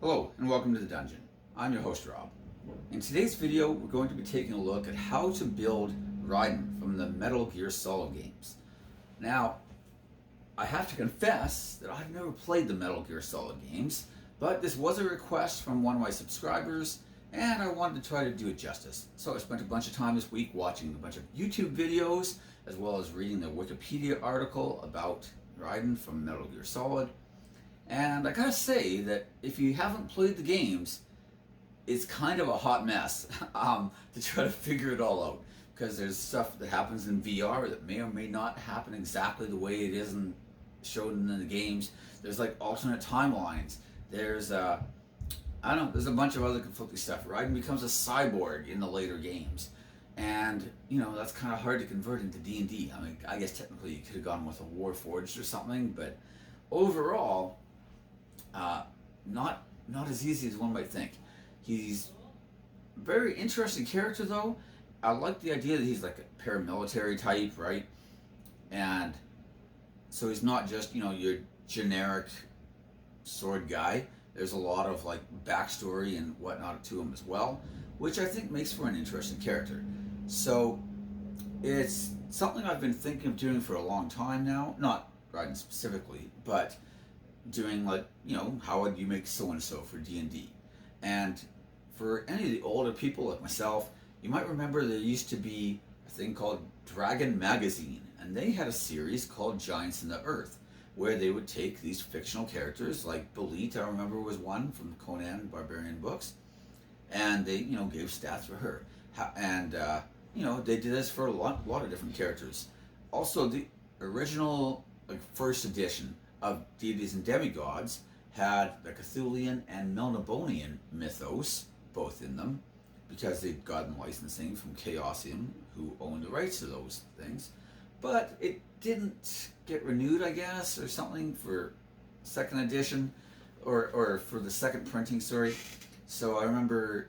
Hello and welcome to the dungeon. I'm your host Rob. In today's video we're going to be taking a look at how to build Raiden from the Metal Gear Solid games. Now, I have to confess that I've never played the Metal Gear Solid games, but this was a request from one of my subscribers and I wanted to try to do it justice. So I spent a bunch of time this week watching a bunch of YouTube videos as well as reading the Wikipedia article about Raiden from Metal Gear Solid. And I gotta say that if you haven't played the games, it's kind of a hot mess to try to figure it all out. Because there's stuff that happens in VR that may or may not happen exactly the way it is shown in the games. There's like alternate timelines. There's there's a bunch of other conflicting stuff. Raiden becomes a cyborg in the later games. And, that's kind of hard to convert into D&D. I mean, I guess technically you could have gone with a Warforged or something, but overall, not as easy as one might think. He's a very interesting character though. I like the idea that he's like a paramilitary type, right? And so he's not just, your generic sword guy. There's a lot of like backstory and whatnot to him as well, which I think makes for an interesting character. So it's something I've been thinking of doing for a long time now. Not Raiden specifically, but doing like, how would you make so-and-so for D&D? And for any of the older people like myself, you might remember there used to be a thing called Dragon Magazine, and they had a series called Giants in the Earth, where they would take these fictional characters, like Belit, I remember was one from the Conan Barbarian books, and they, gave stats for her. And, they did this for a lot of different characters. Also, the original first edition of Deities and Demigods had the Cthulian and Melnibonian mythos both in them, because they'd gotten licensing from Chaosium, who owned the rights to those things. But it didn't get renewed, I guess, or something for second edition, or for the second printing, sorry. So I remember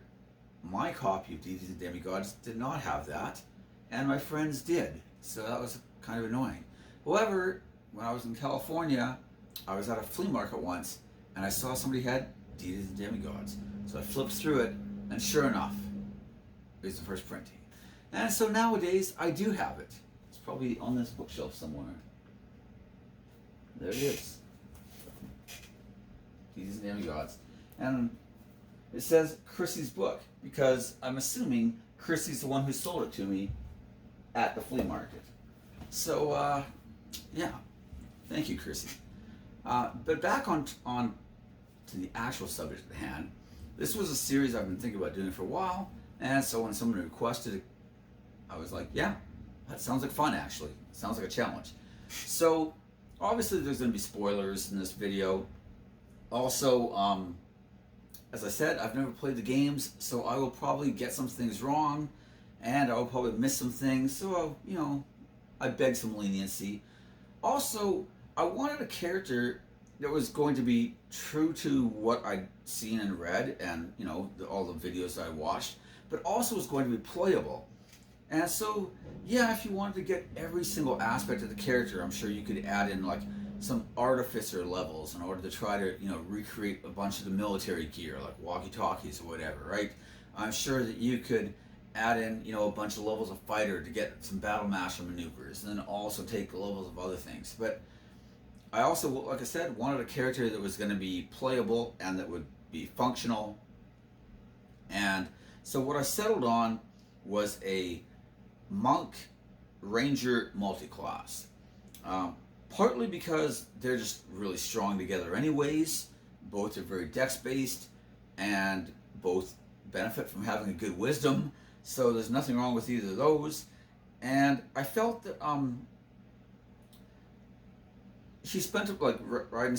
my copy of Deities and Demigods did not have that, and my friends did. So that was kind of annoying. However, when I was in California, I was at a flea market once, and I saw somebody had Deities and Demigods. So I flipped through it, and sure enough, it was the first printing. And so nowadays, I do have it. It's probably on this bookshelf somewhere. There it is. Deities and Demigods. And it says Chrissy's book, because I'm assuming Chrissy's the one who sold it to me at the flea market. So, yeah. Thank you, Chrissy. But back on to the actual subject at hand. This was a series I've been thinking about doing for a while, and so when someone requested it, I was like, yeah, that sounds like fun actually. Sounds like a challenge. So obviously there's going to be spoilers in this video. Also, as I said, I've never played the games, so I will probably get some things wrong, and I will probably miss some things, so I beg some leniency. Also, I wanted a character that was going to be true to what I'd seen and read, and all the videos I watched, but also was going to be playable. And so, yeah, if you wanted to get every single aspect of the character, I'm sure you could add in like some artificer levels in order to try to recreate a bunch of the military gear, like walkie-talkies or whatever, right? I'm sure that you could add in a bunch of levels of fighter to get some battle master maneuvers, and then also take the levels of other things. But I also, like I said, wanted a character that was going to be playable and that would be functional. And so what I settled on was a monk ranger multi-class. Partly because they're just really strong together anyways. Both are very dex-based, and both benefit from having a good wisdom. So there's nothing wrong with either of those. And I felt that Raiden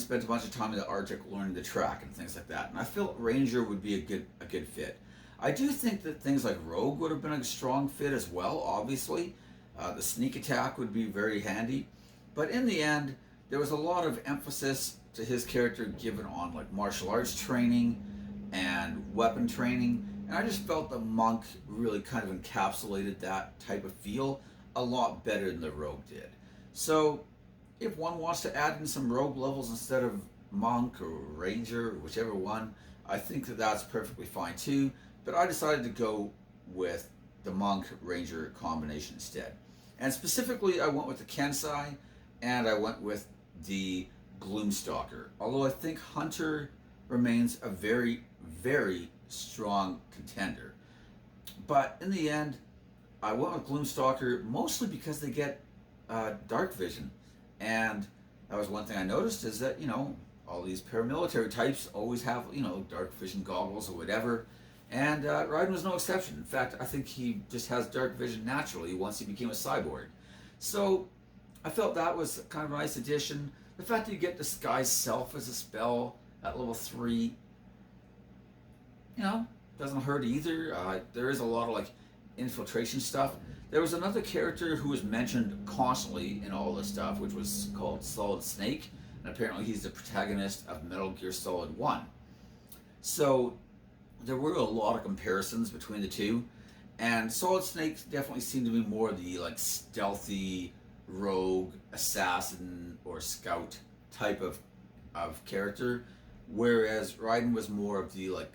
spent a bunch of time in the Arctic learning the track and things like that, and I felt Ranger would be a good fit. I do think that things like Rogue would have been a strong fit as well, obviously. The sneak attack would be very handy, but in the end, there was a lot of emphasis to his character given on like martial arts training and weapon training, and I just felt the Monk really kind of encapsulated that type of feel a lot better than the Rogue did. So if one wants to add in some rogue levels instead of monk or ranger, whichever one. I think that that's perfectly fine too. But I decided to go with the monk ranger combination instead. And specifically, I went with the Kensei, and I went with the Gloom Stalker. Although I think Hunter remains a very, very strong contender. But in the end, I went with Gloom Stalker mostly because they get dark vision. And that was one thing I noticed is that, all these paramilitary types always have, dark vision goggles or whatever. And Raiden was no exception. In fact, I think he just has dark vision naturally once he became a cyborg. So I felt that was kind of a nice addition. The fact that you get Disguise Self as a spell at level 3, doesn't hurt either. There is a lot of infiltration stuff. There was another character who was mentioned constantly in all this stuff, which was called Solid Snake, and apparently he's the protagonist of Metal Gear Solid 1. So there were a lot of comparisons between the two, and Solid Snake definitely seemed to be more the stealthy rogue assassin or scout type of character, whereas Raiden was more of the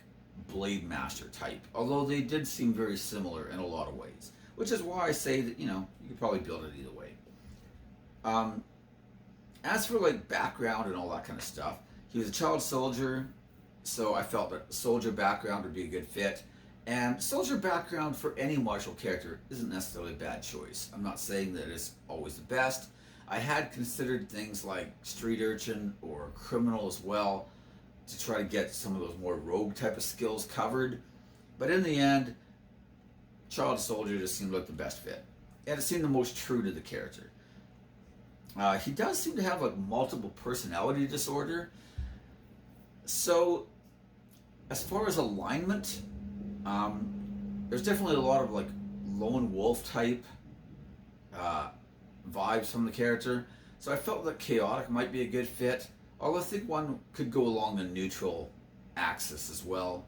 Blade Master type, although they did seem very similar in a lot of ways, which is why I say that you could probably build it either way. As for background and all that kind of stuff, he was a child soldier, so I felt that soldier background would be a good fit. And soldier background for any martial character isn't necessarily a bad choice. I'm not saying that it's always the best. I had considered things like street urchin or criminal as well to try to get some of those more rogue type of skills covered. But in the end, child soldier just seemed like the best fit. And it seemed the most true to the character. He does seem to have multiple personality disorder. So as far as alignment, there's definitely a lot of lone wolf type vibes from the character. So I felt that chaotic might be a good fit. Although I think one could go along the neutral axis as well.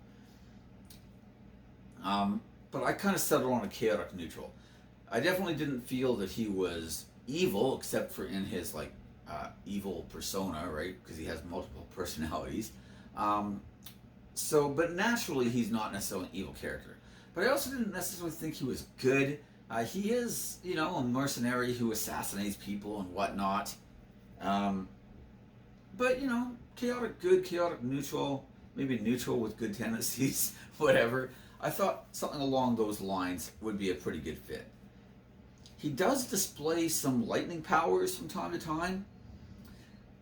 But I kind of settled on a chaotic neutral. I definitely didn't feel that he was evil, except for in his evil persona, right? Because he has multiple personalities. But naturally, he's not necessarily an evil character. But I also didn't necessarily think he was good. He is, a mercenary who assassinates people and whatnot. But, chaotic good, chaotic neutral, maybe neutral with good tendencies, whatever. I thought something along those lines would be a pretty good fit. He does display some lightning powers from time to time.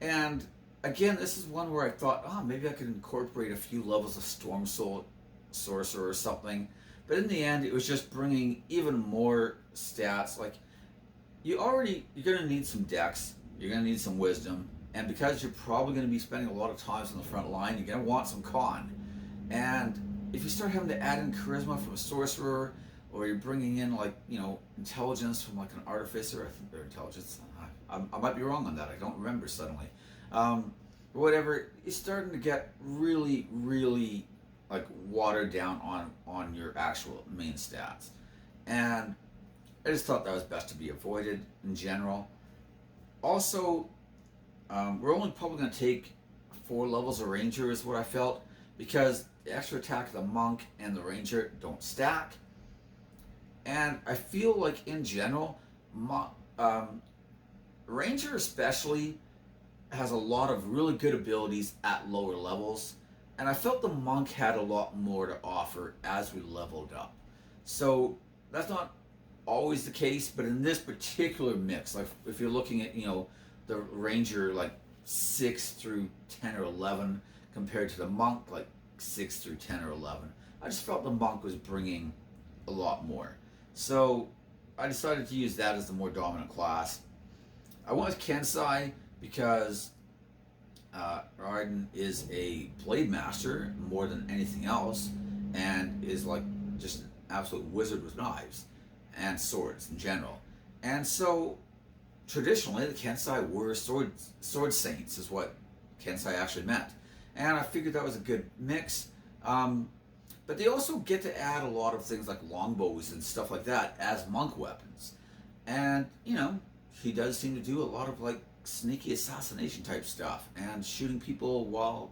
And again, this is one where I thought, maybe I could incorporate a few levels of Storm Sorcerer or something. But in the end, it was just bringing even more stats. You're going to need some dex, you're going to need some wisdom, and because you're probably going to be spending a lot of times on the front line, you're going to want some con. And if you start having to add in charisma from a sorcerer, or you're bringing in intelligence from an artificer, or intelligence, I might be wrong on that, I don't remember suddenly. Whatever, it's starting to get really, really watered down on your actual main stats. And I just thought that was best to be avoided in general. Also, we're only probably going to take 4 levels of Ranger is what I felt, because the extra attack of the Monk and the Ranger don't stack. And I feel in general, Ranger especially has a lot of really good abilities at lower levels, and I felt the Monk had a lot more to offer as we leveled up. So that's not always the case, but in this particular mix, if you're looking at the Ranger 6 through 10 or 11 compared to the Monk 6 through 10 or 11, I just felt the Monk was bringing a lot more. So I decided to use that as the more dominant class. I went with Kensei because Raiden is a Blade Master more than anything else, and is just an absolute wizard with knives and swords in general. And so traditionally the Kensei were sword saints, is what Kensei actually meant. And I figured that was a good mix. But they also get to add a lot of things like longbows and stuff like that as monk weapons. And, he does seem to do a lot of sneaky assassination type stuff and shooting people while,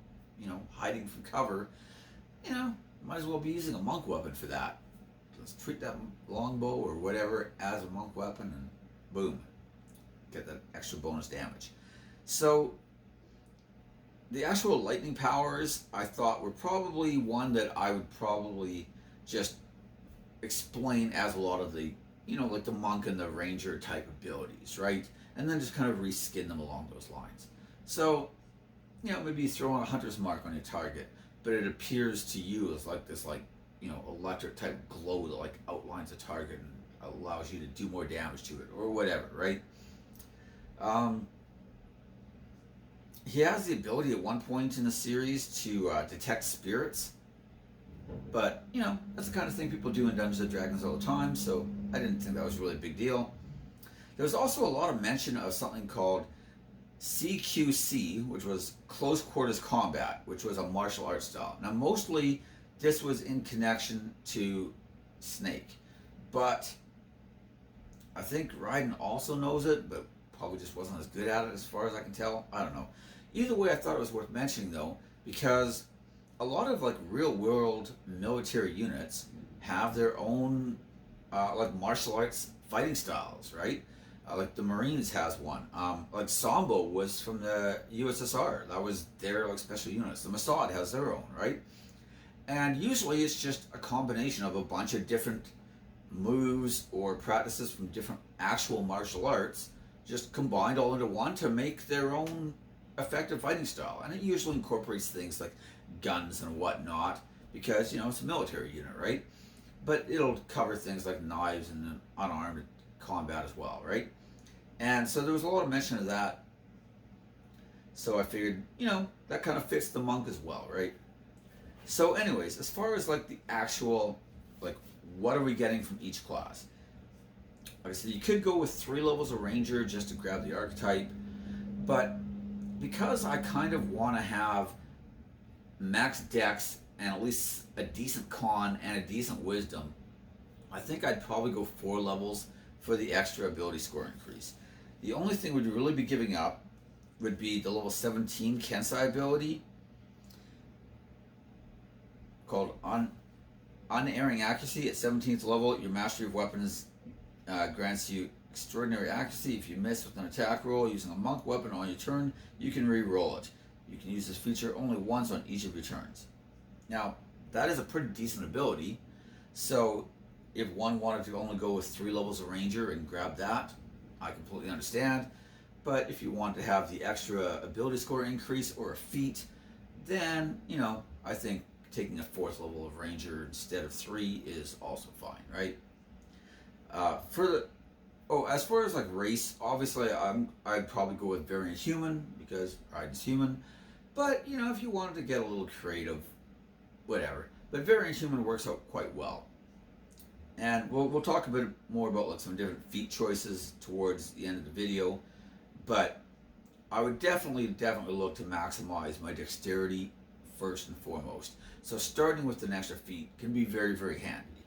hiding from cover, might as well be using a monk weapon for that. Let's treat that longbow or whatever as a monk weapon and boom, get that extra bonus damage. So the actual lightning powers I thought were probably one that I would probably just explain as a lot of the, like the monk and the ranger type abilities, right? And then just kind of reskin them along those lines. So, maybe you throw on a hunter's mark on your target, but it appears to you as like this, like, electric type glow that like outlines a target and allows you to do more damage to it or whatever, right? He has the ability at one point in the series to detect spirits, but that's the kind of thing people do in Dungeons and Dragons all the time, so I didn't think that was really a big deal. There was also a lot of mention of something called CQC, which was Close Quarters Combat, which was a martial arts style. Now, mostly this was in connection to Snake, but I think Raiden also knows it, but probably just wasn't as good at it as far as I can tell. I don't know. Either way, I thought it was worth mentioning though, because a lot of like real world military units have their own like martial arts fighting styles, right? Like the Marines has one. Like Sambo was from the USSR. That was their like special units. The Mossad has their own, right? And usually it's just a combination of a bunch of different moves or practices from different actual martial arts, just combined all into one to make their own effective fighting style. And it usually incorporates things like guns and whatnot, because it's a military unit, right? But it'll cover things like knives and unarmed combat as well, right? And so there was a lot of mention of that. So I figured, that kind of fits the monk as well, right? So anyways, as far as like the actual, like, what are we getting from each class? Like I said, you could go with 3 levels of ranger just to grab the archetype, but because I kind of want to have max dex and at least a decent con and a decent wisdom, I think I'd probably go 4 levels for the extra ability score increase. The only thing we'd really be giving up would be the level 17 Kensei ability called Unerring Accuracy. At 17th level, your mastery of weapons grants you extraordinary accuracy. If you miss with an attack roll using a monk weapon on your turn, you can re-roll it. You can use this feature only once on each of your turns. Now, that is a pretty decent ability, so if one wanted to only go with 3 levels of ranger and grab that, I completely understand. But if you want to have the extra ability score increase or a feat, then, I think taking a 4th level of ranger instead of 3 is also fine, right? As far as like race, obviously I'd probably go with variant human because Raiden's human. But if you wanted to get a little creative, whatever. But variant human works out quite well. And we'll talk a bit more about like some different feat choices towards the end of the video. But I would definitely look to maximize my dexterity first and foremost. So starting with an extra feat can be very, very handy.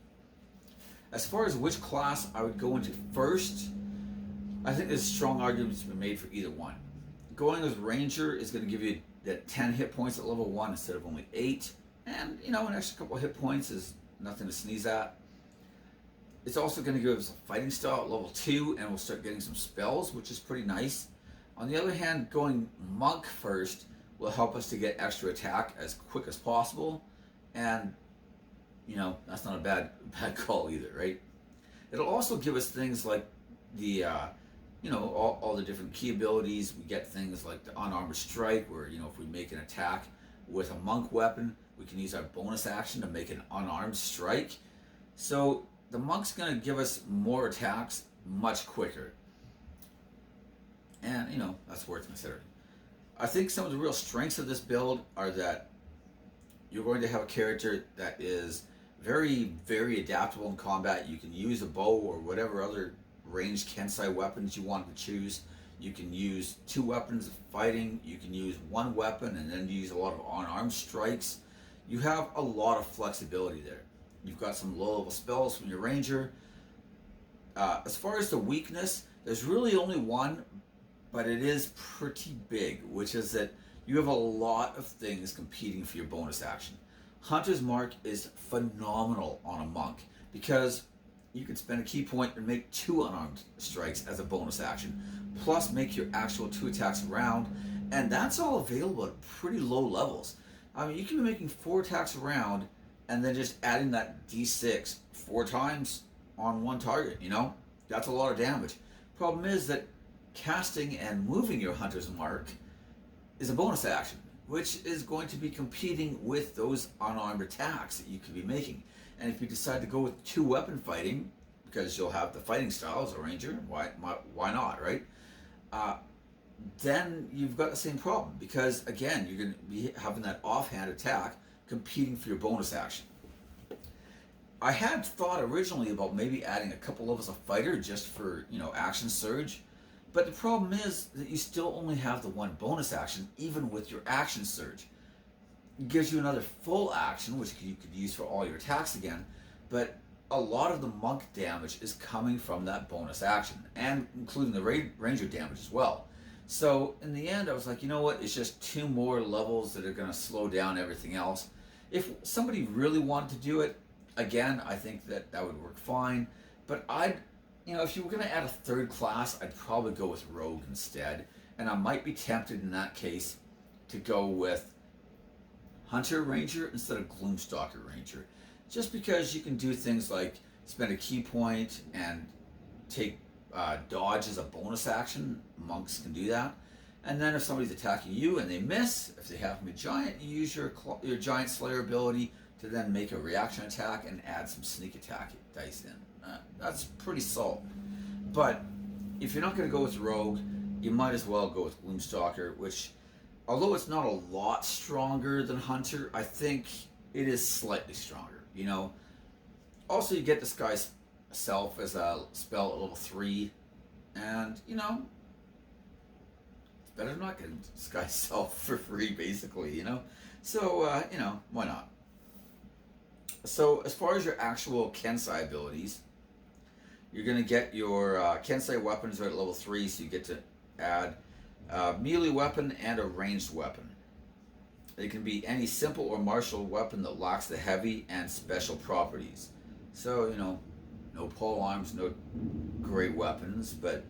As far as which class I would go into first, I think there's strong arguments to be made for either one. Going as Ranger is going to give you that 10 hit points at level 1 instead of only 8. And, an extra couple of hit points is nothing to sneeze at. It's also going to give us a fighting style at level 2, and we'll start getting some spells, which is pretty nice. On the other hand, going Monk first will help us to get extra attack as quick as possible. And that's not a bad call either, right? It'll also give us things like the, all the different key abilities. We get things like the unarmored strike, where, if we make an attack with a monk weapon, we can use our bonus action to make an unarmed strike. So the monk's going to give us more attacks much quicker. And, that's worth considering. I think some of the real strengths of this build are that you're going to have a character that is very, very adaptable in combat. You can use a bow or whatever other ranged Kensei weapons you want to choose. You can use 2 weapons of fighting. You can use 1 weapon and then use a lot of unarmed strikes. You have a lot of flexibility there. You've got some low-level spells from your ranger. As far as the weakness, there's really only one, but it is pretty big, which is that you have a lot of things competing for your bonus action. Hunter's Mark is phenomenal on a monk because you can spend a key point and make 2 unarmed strikes as a bonus action, plus make your actual 2 attacks a round, and that's all available at pretty low levels. I mean, you can be making 4 attacks a round and then just adding that d6 4 times on one target, you know? That's a lot of damage. Problem is that casting and moving your Hunter's Mark is a bonus action, which is going to be competing with those unarmed attacks that you could be making. And if you decide to go with 2 weapon fighting, because you'll have the fighting style as a ranger, why not, right? Then you've got the same problem, because again, you're going to be having that offhand attack competing for your bonus action. I had thought originally about maybe adding a couple levels of fighter just for, action surge, but the problem is that you still only have the 1 bonus action even with your action surge. It gives you another full action, which you could use for all your attacks again, but a lot of the monk damage is coming from that bonus action, and including the ranger damage as well. So in the end, I was like, you know what, it's just 2 more levels that are going to slow down everything else. If somebody really wanted to do it, again, I think that would work fine, but if you were going to add a 3rd class, I'd probably go with Rogue instead, and I might be tempted in that case to go with Hunter Ranger instead of Gloom Stalker Ranger, just because you can do things like spend a key point and take dodge as a bonus action. Monks can do that, and then if somebody's attacking you and they miss, if they happen to be giant, you use your Giant Slayer ability to then make a reaction attack and add some sneak attack dice in. That's pretty solid. But if you're not going to go with Rogue, you might as well go with Gloom Stalker, which, although it's not a lot stronger than Hunter, I think it is slightly stronger. Also, you get Disguise Self as a spell at level 3, and it's better than not getting Disguise Self for free, basically. So why not? So as far as your actual Kensei abilities, you're going to get your Kensei weapons are at level 3, so you get to add a melee weapon and a ranged weapon. It can be any simple or martial weapon that lacks the heavy and special properties. So, no pole arms, no great weapons, but,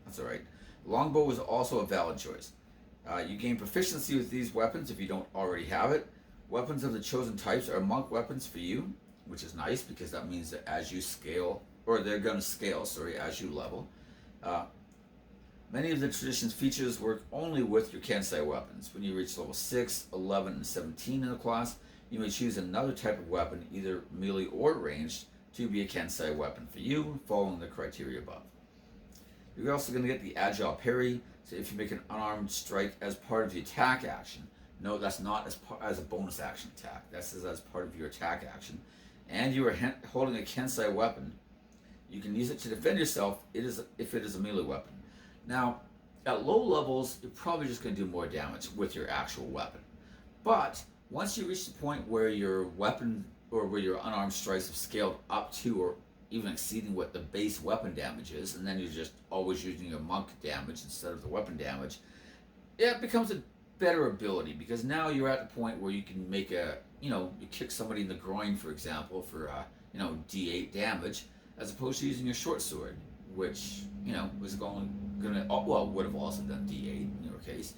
that's alright. Longbow is also a valid choice. You gain proficiency with these weapons if you don't already have it. Weapons of the chosen types are monk weapons for you, which is nice because that means that as you scale, or they're going to scale, as you level. Many of the tradition's features work only with your Kensei weapons. When you reach level 6, 11, and 17 in the class, you may choose another type of weapon, either melee or ranged, to be a Kensei weapon for you, following the criteria above. You're also going to get the Agile Parry, so if you make an unarmed strike as part of the attack action. No, that's not as a bonus action attack. That's as part of your attack action. And you are holding a Kensei weapon. You can use it to defend yourself if it is a melee weapon. Now, at low levels, you're probably just going to do more damage with your actual weapon. But once you reach the point where your weapon or where your unarmed strikes have scaled up to or even exceeding what the base weapon damage is, and then you're just always using your monk damage instead of the weapon damage, it becomes a better ability, because now you're at the point where you can make you kick somebody in the groin, for example, for D8 damage, as opposed to using your short sword, which was would have also done D8 in your case.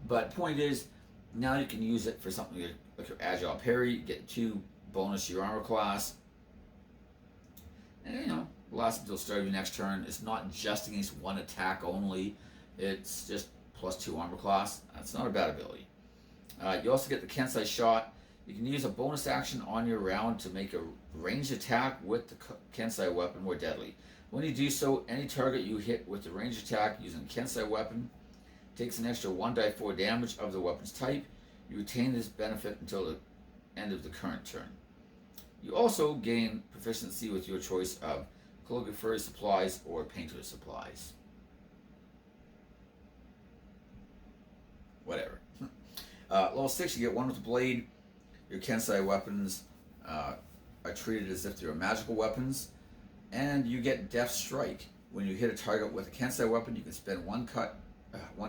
But point is, now you can use it for something like your Agile Parry, get 2 bonus to your armor class, and last until the start of your next turn. It's not just against one attack only; it's just +2 armor class. That's not a bad ability. You also get the Kensei Shot. You can use a bonus action on your round to make a ranged attack with the Kensei weapon more deadly. When you do so, any target you hit with the ranged attack using the Kensei weapon takes an extra 1d4 damage of the weapon's type. You retain this benefit until the end of the current turn. You also gain proficiency with your choice of calligrapher's supplies or painter's supplies. Whatever. Level 6, you get 1 with the blade. Your Kensei weapons are treated as if they're magical weapons. And you get Death Strike, When you hit a target with a Kensei weapon, you can spend one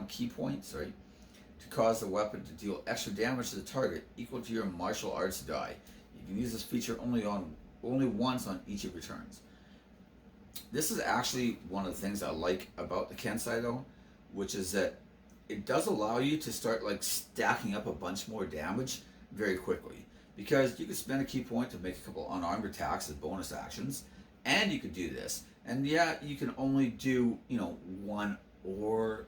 ki point, to cause the weapon to deal extra damage to the target equal to your martial arts die. You can use this feature only once on each of your turns. This is actually one of the things I like about the Kensei though, which is that it does allow you to start like stacking up a bunch more damage very quickly. Because you could spend a ki point to make a couple unarmed attacks as bonus actions, and you could do this. And yeah, you can only do, one or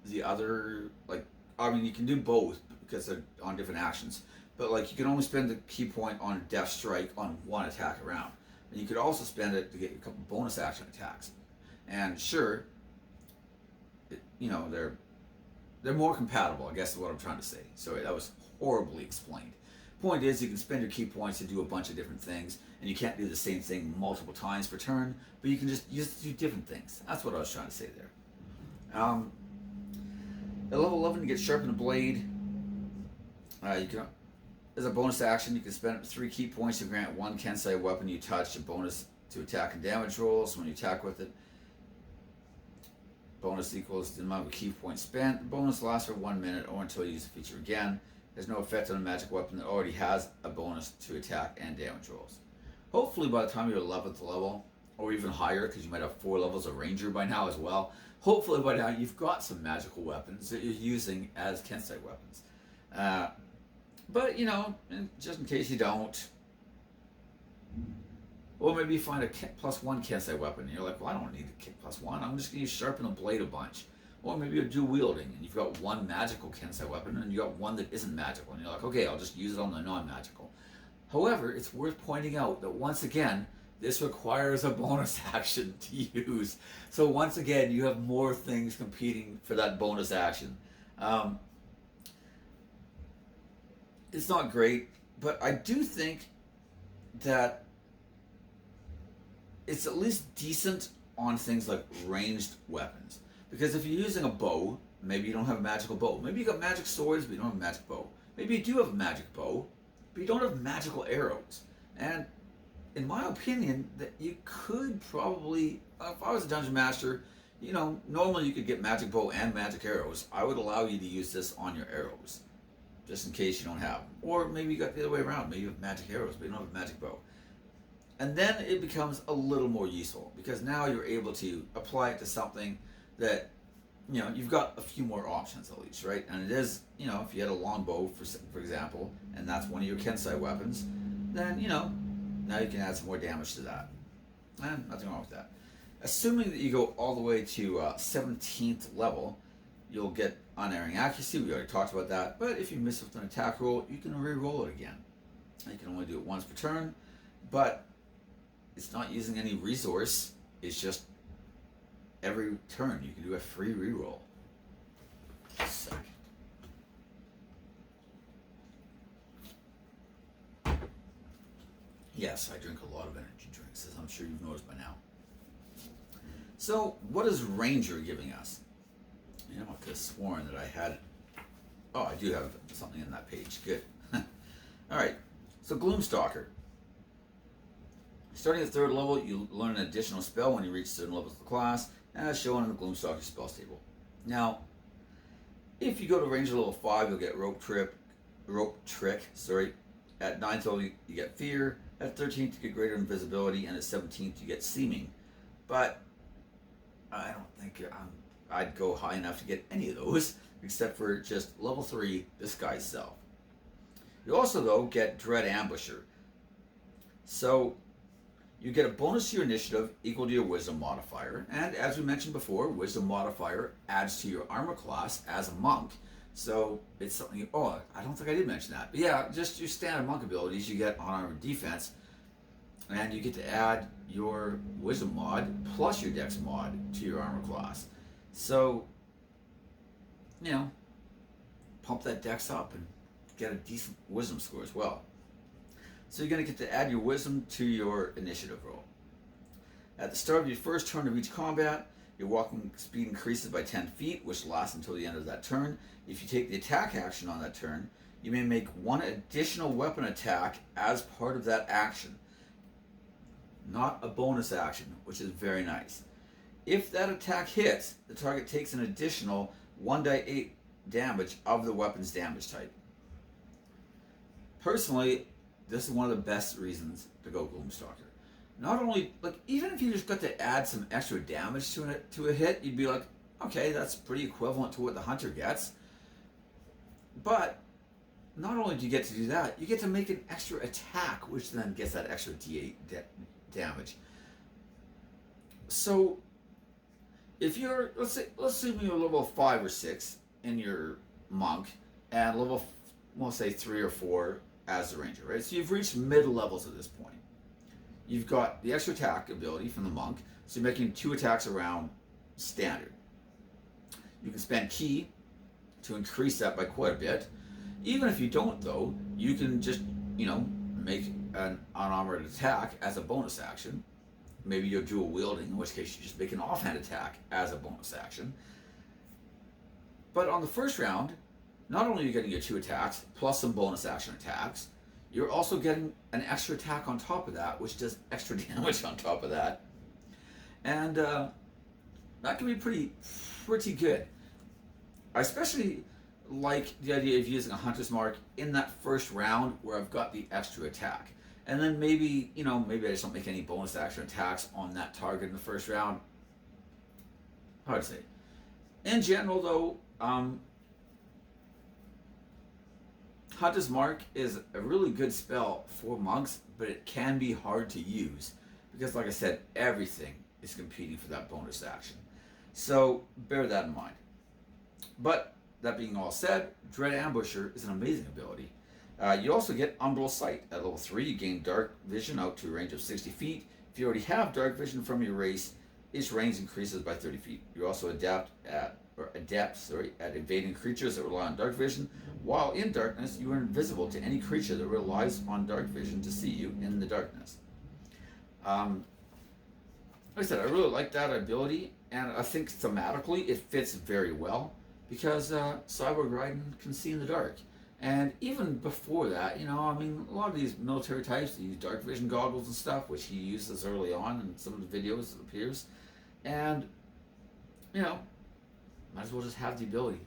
the other, you can do both because they're on different actions. But like, you can only spend the ki point on Death Strike on one attack around. And you could also spend it to get a couple bonus action attacks. And sure, they're more compatible, I guess is what I'm trying to say. Sorry, that was horribly explained. Point is, you can spend your ki points to do a bunch of different things, and you can't do the same thing multiple times per turn, but you can just do different things. That's what I was trying to say there. At level 11, you get Sharpened Blade. You can, as a bonus action, you can spend 3 ki points to grant one Kensei weapon you touch a bonus to attack and damage rolls when you attack with it. Bonus equals the amount of ki points spent. The bonus lasts for 1 minute or until you use the feature again. There's no effect on a magic weapon that already has a bonus to attack and damage rolls. Hopefully by the time you're 11th level, or even higher, because you might have 4 levels of Ranger by now as well, hopefully by now you've got some magical weapons that you're using as Kensei weapons. But, just in case you don't, or maybe you find a +1 Kensei weapon and you're like, well, I don't need a +1, I'm just going to Sharpen the Blade a bunch. Or maybe you're dual wielding and you've got one magical Kensei weapon and you got one that isn't magical, and you're like, okay, I'll just use it on the non-magical. However, it's worth pointing out that once again, this requires a bonus action to use. So once again, you have more things competing for that bonus action. It's not great, but I do think that it's at least decent on things like ranged weapons. Because if you're using a bow, maybe you don't have a magical bow. Maybe you got magic swords, but you don't have a magic bow. Maybe you do have a magic bow, but you don't have magical arrows. And in my opinion, that you could probably, if I was a dungeon master, normally you could get magic bow and magic arrows. I would allow you to use this on your arrows, just in case you don't have them. Or maybe you got the other way around. Maybe you have magic arrows, but you don't have a magic bow. And then it becomes a little more useful, because now you're able to apply it to something that, you've got a few more options at least, right? And it is, if you had a longbow, for example, and that's one of your Kensei weapons, then, now you can add some more damage to that. And nothing wrong with that. Assuming that you go all the way to 17th level, you'll get Unerring Accuracy. We already talked about that. But if you miss with an attack roll, you can re-roll it again. You can only do it once per turn, but it's not using any resource. It's just every turn you can do a free reroll. Suck. Yes, I drink a lot of energy drinks, as I'm sure you've noticed by now. So, what is Ranger giving us? I could have sworn that I had... Oh, I do have something in that page. Good. Alright, so Gloom Stalker. Starting at 3rd level, you learn an additional spell when you reach certain levels of the class, as shown in the Gloom Stalker spells table. Now, if you go to Ranger level 5, you'll get Rope Trick. At 9th level, you get Fear. At 13th, you get Greater Invisibility, and at 17th, you get Seeming. But I don't think I'd go high enough to get any of those, except for just level 3, Disguise Self. You also, though, get Dread Ambusher. So, you get a bonus to your initiative equal to your Wisdom modifier, and as we mentioned before, Wisdom modifier adds to your armor class as a monk. So it's something, I don't think I did mention that. But yeah, just your standard monk abilities you get on armor defense, and you get to add your Wisdom mod plus your Dex mod to your armor class. So, pump that Dex up and get a decent Wisdom score as well. So you're going to get to add your Wisdom to your initiative roll. At the start of your first turn of each combat, your walking speed increases by 10 feet, which lasts until the end of that turn. If you take the attack action on that turn, you may make one additional weapon attack as part of that action. not a bonus action, which is very nice. If that attack hits, the target takes an additional 1d8 damage of the weapon's damage type. Personally, this is one of the best reasons to go Gloom Stalker. Not only, like, even if you just got to add some extra damage to a hit, you'd be like, okay, that's pretty equivalent to what the hunter gets. But not only do you get to do that, you get to make an extra attack, which then gets that extra d8 damage. So if you're, let's assume you're level 5 or 6 in your monk, and level, we'll say 3 or 4 as the ranger, right? So you've reached mid levels at this point. You've got the extra attack ability from the monk, so you're making 2 attacks around standard. You can spend ki to increase that by quite a bit. Even if you don't, though, you can just, make an unarmored attack as a bonus action. Maybe you're dual wielding, in which case you just make an offhand attack as a bonus action. But on the first round, not only are you getting your 2 attacks plus some bonus action attacks, you're also getting an extra attack on top of that, which does extra damage on top of that. And that can be pretty good. I especially like the idea of using a hunter's mark in that first round where I've got the extra attack. And then maybe I just don't make any bonus action attacks on that target in the first round. Hard to say. In general, though, Hunter's Mark is a really good spell for monks, but it can be hard to use because, like I said, everything is competing for that bonus action. So bear that in mind. But that being all said, Dread Ambusher is an amazing ability. You also get Umbral Sight. At level 3, you gain Dark Vision out to a range of 60 feet. If you already have Dark Vision from your race, its range increases by 30 feet. You're also adept at evading creatures that rely on Dark Vision. While in darkness, you are invisible to any creature that relies on Dark Vision to see you in the darkness. Like I said, I really like that ability, and I think thematically it fits very well because Cyborg Raiden can see in the dark. And even before that, a lot of these military types use dark vision goggles and stuff, which he uses early on in some of the videos, it appears. And, might as well just have the ability.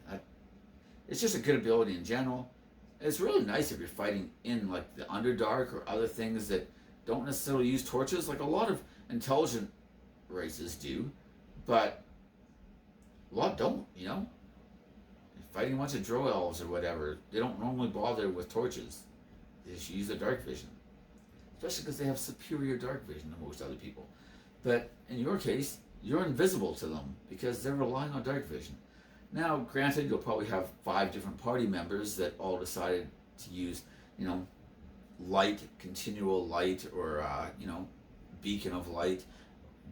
It's just a good ability in general. It's really nice if you're fighting in, like, the Underdark or other things that don't necessarily use torches. Like, a lot of intelligent races do, but a lot don't, Fighting a bunch of Drow elves or whatever, they don't normally bother with torches. They just use their dark vision. Especially because they have superior dark vision than most other people. But in your case, you're invisible to them because they're relying on dark vision. Now, granted, you'll probably have 5 different party members that all decided to use, light, continual light, or, beacon of light,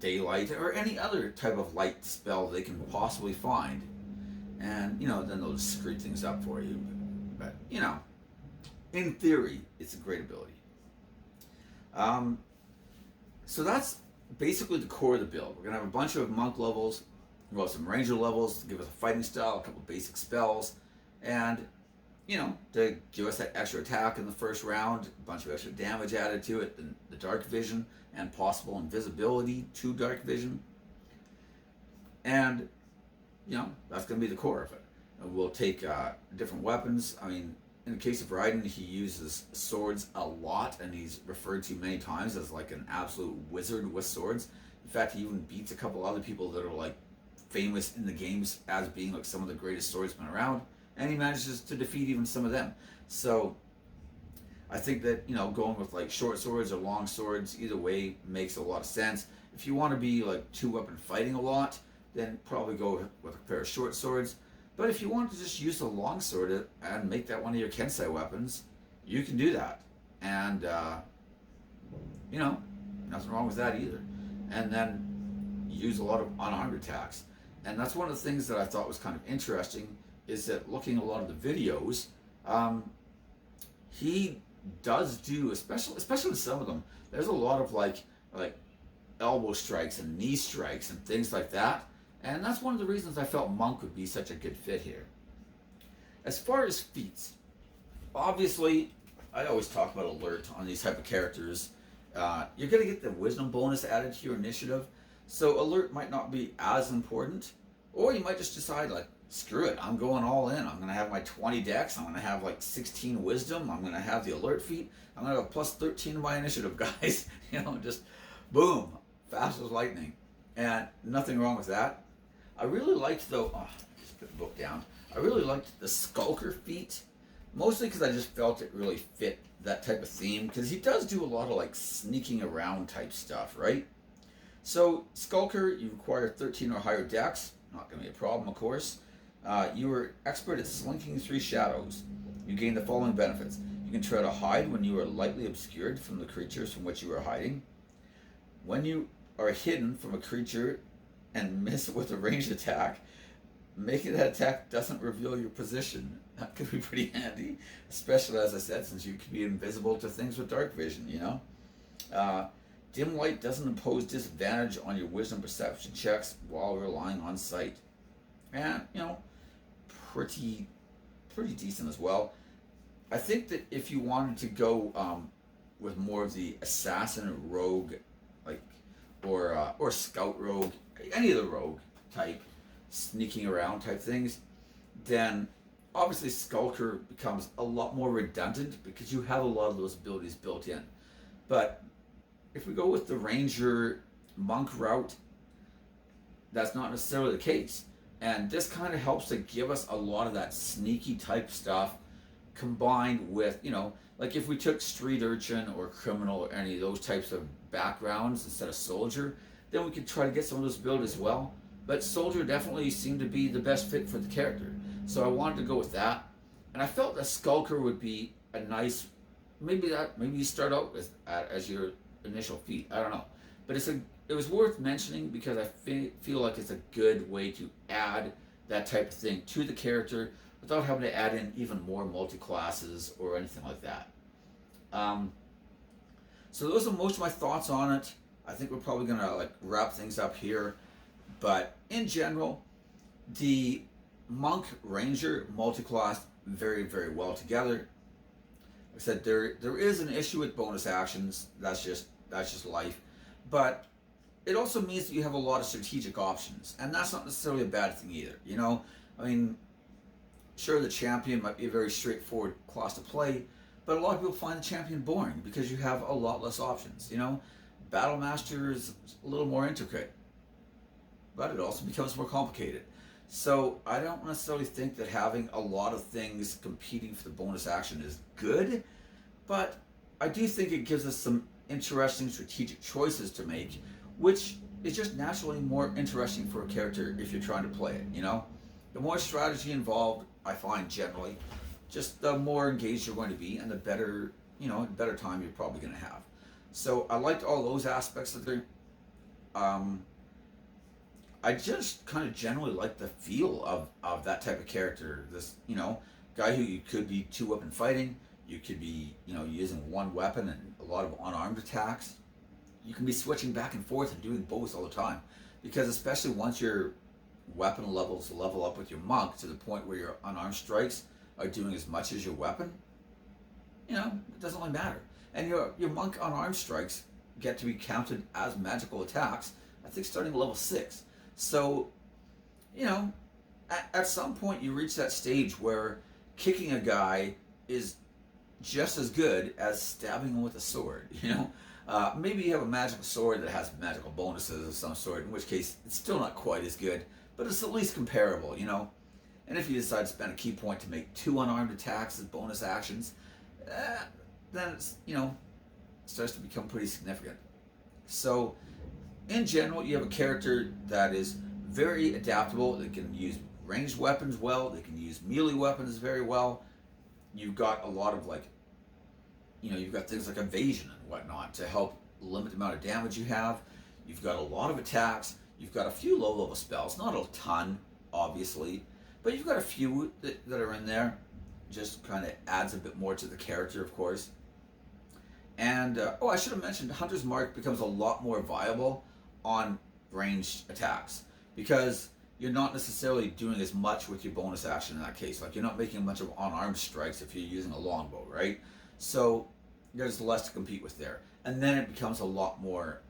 daylight, or any other type of light spell they can possibly find. And, then they'll just screw things up for you. But, in theory, it's a great ability. So that's basically the core of the build. We're going to have a bunch of monk levels, we'll have some ranger levels to give us a fighting style, a couple basic spells, and, to give us that extra attack in the first round, a bunch of extra damage added to it, the dark vision, and possible invisibility to dark vision. And that's going to be the core of it. We'll take different weapons. In the case of Raiden, he uses swords a lot, and he's referred to many times as like an absolute wizard with swords. In fact, he even beats a couple other people that are like famous in the games as being like some of the greatest swordsmen around, and he manages to defeat even some of them. So I think that, going with like short swords or long swords, either way makes a lot of sense. If you want to be like 2-weapon fighting a lot, then probably go with a pair of short swords. But if you want to just use a long sword and make that one of your Kensei weapons, you can do that. And, nothing wrong with that either. And then use a lot of unarmed attacks. And that's one of the things that I thought was kind of interesting, is that looking at a lot of the videos, he does do, especially some of them, there's a lot of like elbow strikes and knee strikes and things like that. And that's one of the reasons I felt Monk would be such a good fit here. As far as feats, obviously, I always talk about alert on these type of characters, You're going to get the wisdom bonus added to your initiative, so alert might not be as important. Or you might just decide, like, screw it, I'm going all in. I'm going to have my 20 dex, I'm going to have like 16 wisdom, I'm going to have the alert feat, I'm going to have a plus 13 to my initiative, guys. Just boom, fast as lightning. And nothing wrong with that. I really liked, though, just put the book down. I really liked the Skulker feat, mostly because I just felt it really fit that type of theme, because he does do a lot of like sneaking around type stuff, right? So Skulker, you require 13 or higher dex, not going to be a problem, of course. You are expert at slinking through shadows. You gain the following benefits. You can try to hide when you are lightly obscured from the creatures from which you are hiding. When you are hidden from a creature and miss with a ranged attack, making that attack doesn't reveal your position. That could be pretty handy, especially, as I said, since you can be invisible to things with dark vision, Dim light doesn't impose disadvantage on your wisdom perception checks while relying on sight. And, pretty decent as well. I think that if you wanted to go with more of the assassin rogue, like, or scout rogue, any of the rogue type, sneaking around type things, then obviously Skulker becomes a lot more redundant because you have a lot of those abilities built in. But if we go with the Ranger Monk route, that's not necessarily the case. And this kind of helps to give us a lot of that sneaky type stuff combined with, like if we took Street Urchin or Criminal or any of those types of backgrounds instead of Soldier, then we could try to get some of those abilities as well. But Soldier definitely seemed to be the best fit for the character. So I wanted to go with that. And I felt that Skulker would be a nice, maybe you start out with as your initial feat. I don't know. But it was worth mentioning because I feel like it's a good way to add that type of thing to the character without having to add in even more multi-classes or anything like that. So those are most of my thoughts on it. I think we're probably going to wrap things up here. But in general, the Monk Ranger multi-class very, very well together. Like I said, there is an issue with bonus actions. That's just life. But it also means that you have a lot of strategic options, and that's not necessarily a bad thing either. I mean, sure, the champion might be a very straightforward class to play, but a lot of people find the champion boring because you have a lot less options. Battle Master is a little more intricate, but it also becomes more complicated. So I don't necessarily think that having a lot of things competing for the bonus action is good, but I do think it gives us some interesting strategic choices to make, which is just naturally more interesting for a character if you're trying to play it. The more strategy involved, I find generally, just the more engaged you're going to be, and the better time you're probably going to have. So I liked all those aspects of it. I just kind of generally like the feel of that type of character. This, guy who you could be 2-weapon fighting, you could be, using one weapon and a lot of unarmed attacks. You can be switching back and forth and doing both all the time. Because especially once your weapon levels level up with your monk to the point where your unarmed strikes are doing as much as your weapon, it doesn't really matter. And your monk unarmed strikes get to be counted as magical attacks, I think starting at level 6. So, at some point you reach that stage where kicking a guy is just as good as stabbing him with a sword, Maybe you have a magical sword that has magical bonuses of some sort, in which case it's still not quite as good, but it's at least comparable, And if you decide to spend a key point to make 2 unarmed attacks as bonus actions, then it's, starts to become pretty significant. So, in general, you have a character that is very adaptable. They can use ranged weapons well. They can use melee weapons very well. You've got a lot of you've got things like evasion and whatnot to help limit the amount of damage you have. You've got a lot of attacks. You've got a few low-level spells. Not a ton, obviously, but you've got a few that are in there. Just kind of adds a bit more to the character, of course. And, I should have mentioned, Hunter's Mark becomes a lot more viable on ranged attacks because you're not necessarily doing as much with your bonus action in that case. Like, you're not making a bunch of unarmed strikes if you're using a longbow, right? So there's less to compete with there. And then it becomes a lot more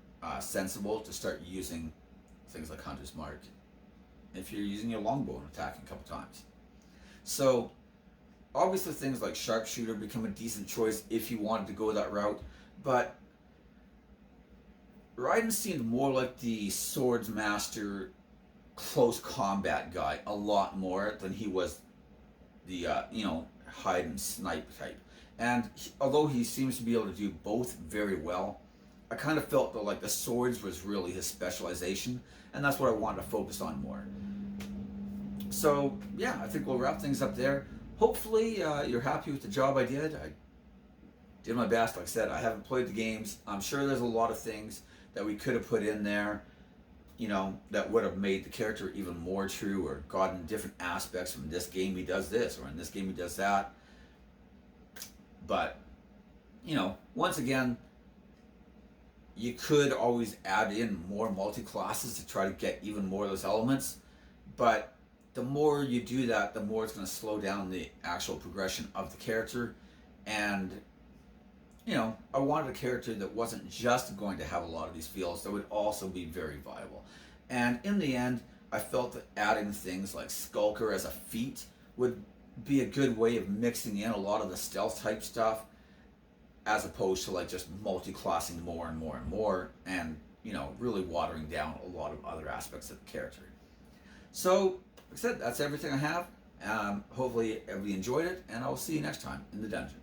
sensible to start using things like Hunter's Mark if you're using your longbow and attacking a couple times. So obviously things like Sharpshooter become a decent choice if you wanted to go that route, but Raiden seemed more like the swords master, close combat guy a lot more than he was the hide and snipe type. And although he seems to be able to do both very well, I kind of felt that like the swords was really his specialization, and that's what I wanted to focus on more. So yeah, I think we'll wrap things up there. Hopefully you're happy with the job I did. I did my best. Like I said, I haven't played the games. I'm sure there's a lot of things that we could have put in there, that would have made the character even more true, or gotten different aspects. From this game he does this, or in this game he does that. But, once again, you could always add in more multi-classes to try to get even more of those elements. But the more you do that, the more it's going to slow down the actual progression of the character. And, I wanted a character that wasn't just going to have a lot of these feels, that would also be very viable. And in the end, I felt that adding things like Skulker as a feat would be a good way of mixing in a lot of the stealth type stuff, as opposed to like just multi-classing more and more and more, and really watering down a lot of other aspects of the character. So, like I said, that's everything I have. Hopefully everybody enjoyed it, and I'll see you next time in the dungeon.